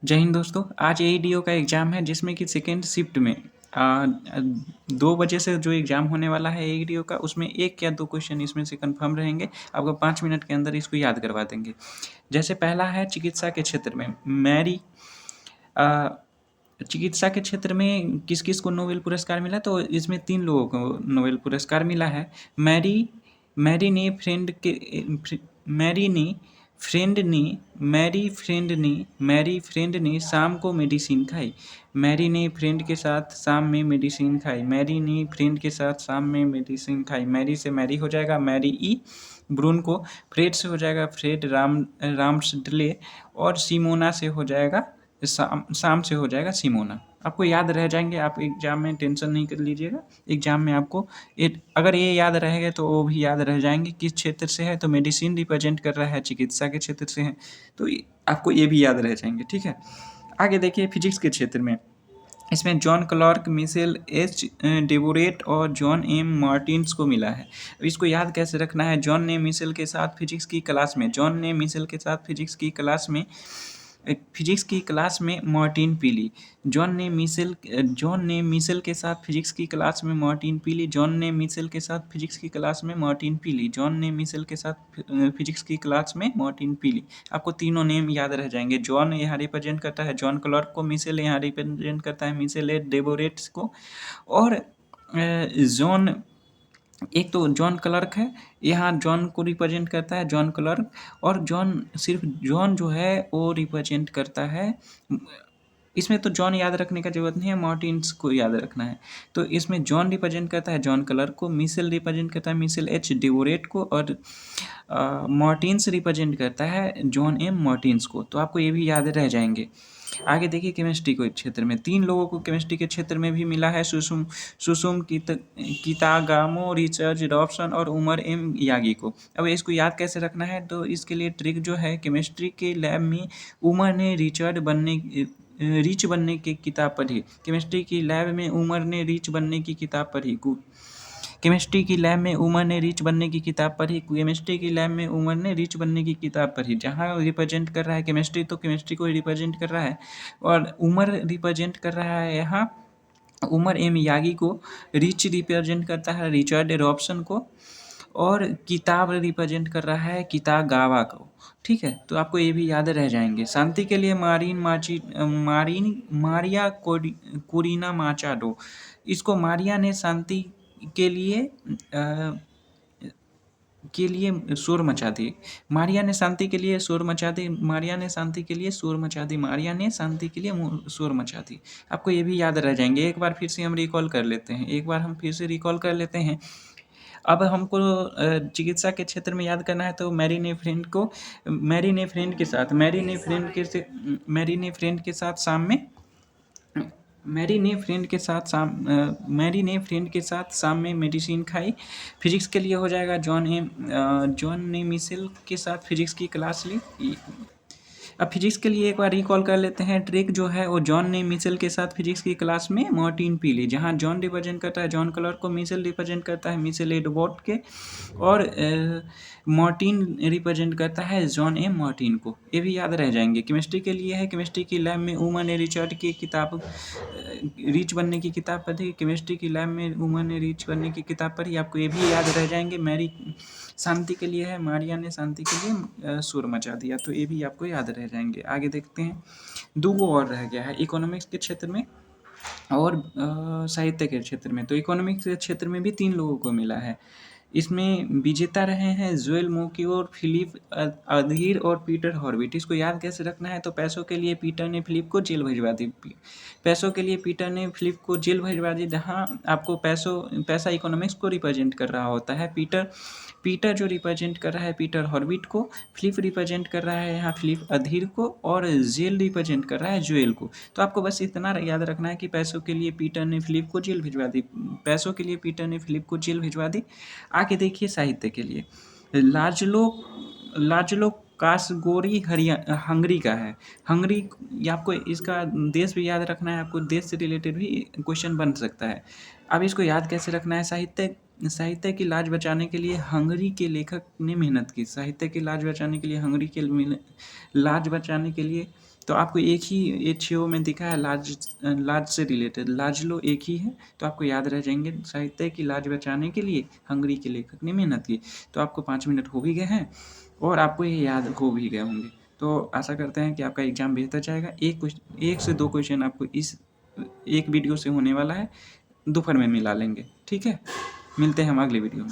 जय हिंद दोस्तों। आज एईडीओ का एग्ज़ाम है जिसमें कि सेकेंड शिफ्ट में 2 बजे से जो एग्ज़ाम होने वाला है एईडीओ का, उसमें 1 या 2 क्वेश्चन इसमें से कन्फर्म रहेंगे। आपको 5 मिनट के अंदर इसको याद करवा देंगे। जैसे पहला है चिकित्सा के क्षेत्र में चिकित्सा के क्षेत्र में किस-किस को नोबेल पुरस्कार मिला, तो इसमें 3 लोगों को नोबेल पुरस्कार मिला है। मैरी मैरी ने फ्रेंड के मैरी ने फ्रेंड ने मैरी फ्रेंड ने शाम को मेडिसिन खाई। मैरी ने फ्रेंड के साथ शाम में मेडिसिन खाई। मैरी ने फ्रेंड के साथ शाम में मेडिसिन खाई। मैरी से मैरी हो जाएगा मैरी ई। ब्रून को फ्रेड से हो जाएगा फ्रेड राम्सडले। और सिमोना से हो जाएगा शाम से हो जाएगा सिमोना। आपको याद रह जाएंगे, आप एग्जाम में टेंशन नहीं कर लीजिएगा। एग्जाम में आपको अगर ये याद रहेगा तो वो भी याद रह जाएंगे। किस क्षेत्र से है, तो मेडिसिन रिप्रेजेंट कर रहा है, चिकित्सा के क्षेत्र से है, तो आपको ये भी याद रह जाएंगे। ठीक है, आगे देखिए फिजिक्स के क्षेत्र में। इसमें जॉन क्लार्क, मिशेल एच डेबोरेट और जॉन एम मार्टिन्स को मिला है। इसको याद कैसे रखना है? जॉन ने मिशेल के साथ फिजिक्स की क्लास में मार्टिन पी ली। जॉन ने मिशेल के साथ फिजिक्स की क्लास में मार्टिन पी ली। जॉन ने मिशेल के साथ फिजिक्स की क्लास में मार्टिन पी ली। जॉन ने मिशेल के साथ फिजिक्स की क्लास में मार्टिन पी ली। आपको तीनों नेम याद रह जाएंगे। जॉन यहाँ रिप्रेजेंट करता है जॉन क्लार्क को, मिशेल यहाँ रिप्रेजेंट करता है मिशेल डेबोरेट्स को, और जॉन, एक तो जॉन क्लार्क है, यहाँ जॉन को रिप्रेजेंट करता है जॉन क्लार्क, और सिर्फ जॉन जो है वो रिप्रेजेंट करता है। इसमें तो जॉन याद रखने का जरूरत नहीं है, मार्टिन्स को याद रखना है। तो इसमें जॉन रिप्रेजेंट करता है जॉन क्लार्क को, मिशेल रिप्रेजेंट करता है मिशेल एच डेबोरेट को, और मार्टिन्स रिप्रेजेंट करता है जॉन एम मार्टिन्स को। तो आपको ये भी याद रह जाएंगे। आगे देखिए केमिस्ट्री के क्षेत्र में 3 लोगों को केमिस्ट्री के क्षेत्र में भी मिला है। सुसुम कितागामो, रिचर्ड रॉबसन और उमर एम यागी को। अब इसको याद कैसे रखना है, तो इसके लिए ट्रिक जो है, केमिस्ट्री के लैब में उमर ने रिच बनने की किताब पढ़ी। केमिस्ट्री की लैब में उमर ने रिच बनने की किताब पढ़ी। केमिस्ट्री की लैब में उमर ने रिच बनने की किताब पढ़ी। केमिस्ट्री की लैब में उमर ने रिच बनने की किताब पढ़ी। जहाँ रिप्रेजेंट कर रहा है केमिस्ट्री, तो केमिस्ट्री को रिप्रेजेंट कर रहा है, और उमर रिप्रेजेंट कर रहा है यहाँ उमर एम यागी को। रिच रिप्रेजेंट करता है रिचर्ड रॉबसन को, और किताब रिप्रेजेंट कर रहा है कितागावा को। ठीक है, तो आपको ये भी याद रह जाएंगे। शांति के लिए मारिया कोरिना माचाडो। इसको मारिया ने शांति के लिए शोर मचा दी। मारिया ने शांति के लिए शोर मचा दी। मारिया ने शांति के लिए शोर मचा दी। मारिया ने शांति के लिए शोर मचा दी। आपको ये भी याद रह जाएंगे। एक बार फिर से हम रिकॉल कर लेते हैं। अब हमको चिकित्सा के क्षेत्र में याद करना है, तो मैरी ने फ्रेंड के साथ शाम में मेडिसिन खाई। फिजिक्स के लिए हो जाएगा जॉन ने मिशेल के साथ फिजिक्स की क्लास ली। अब फिजिक्स के लिए एक बार रिकॉल कर लेते हैं। ट्रिक जो है वो, जॉन ने मिशेल के साथ फिजिक्स की क्लास में मार्टिन पी ली। जहाँ जॉन रिप्रेजेंट करता है जॉन क्लार्क को, मिशेल रिप्रेजेंट करता है मिशेल एडवर्ड के, और मार्टिन रिप्रेजेंट करता है जॉन एम मार्टिन को। ये भी याद रह जाएंगे। केमिस्ट्री के लिए है, केमिस्ट्री की लैब में उमर ने रिचर्ड की किताब रिच बनने की किताब पढ़ी। केमिस्ट्री की लैब में उमर ने रिच बनने की किताब पढ़ी। आपको ये भी याद रह जाएंगे। मैरी शांति के लिए है, मारिया ने शांति के लिए शोर मचा दिया। तो ये भी आपको याद रह जाएंगे। आगे देखते हैं, 2 और रह गया है इकोनॉमिक्स के क्षेत्र में और साहित्य के क्षेत्र में। तो इकोनॉमिक्स के क्षेत्र में भी 3 लोगों को मिला है। इसमें विजेता रहे हैं जोएल मोक्योर, फिलिप अधीर और पीटर हॉर्विट। इसको याद कैसे रखना है, तो पैसों के लिए पीटर ने फिलिप को जेल भिजवा दी। जहाँ आपको पैसा इकोनॉमिक्स को रिप्रेजेंट कर रहा होता है। पीटर जो रिप्रेजेंट कर रहा है पीटर हॉर्विट को, फिलिप रिप्रेजेंट कर रहा है यहाँ फिलिप अधीर को, और जेल रिप्रेजेंट कर रहा है जोएल को। तो आपको बस इतना याद रखना है कि पैसों के लिए पीटर ने फिलिप को जेल भिजवा दी। आगे देखिए साहित्य के लिए, लाजलो कासगोरी हंगरी का है। हंगरी, आपको इसका देश भी याद रखना है। आपको देश से रिलेटेड भी क्वेश्चन बन सकता है। अब इसको याद कैसे रखना है, साहित्य साहित्य की लाज बचाने के लिए हंगरी के लेखक ने मेहनत की। साहित्य की लाज बचाने के लिए हंगरी के लाज बचाने के लिए, तो आपको एक ही एचओ में दिखा है लाज, लाज से रिलेटेड, लाजलो एक ही है, तो आपको याद रह जाएंगे। साहित्य की लाज बचाने के लिए हंगरी के लेखक ने मेहनत की। तो आपको 5 मिनट हो भी गए हैं और आपको ये याद हो भी गए होंगे। तो आशा करते हैं कि आपका एग्ज़ाम बेहतर जाएगा। एक से 2 क्वेश्चन आपको इस एक वीडियो से होने वाला है, दोपहर में मिला लेंगे। ठीक है, मिलते हैं हम अगले वीडियो में।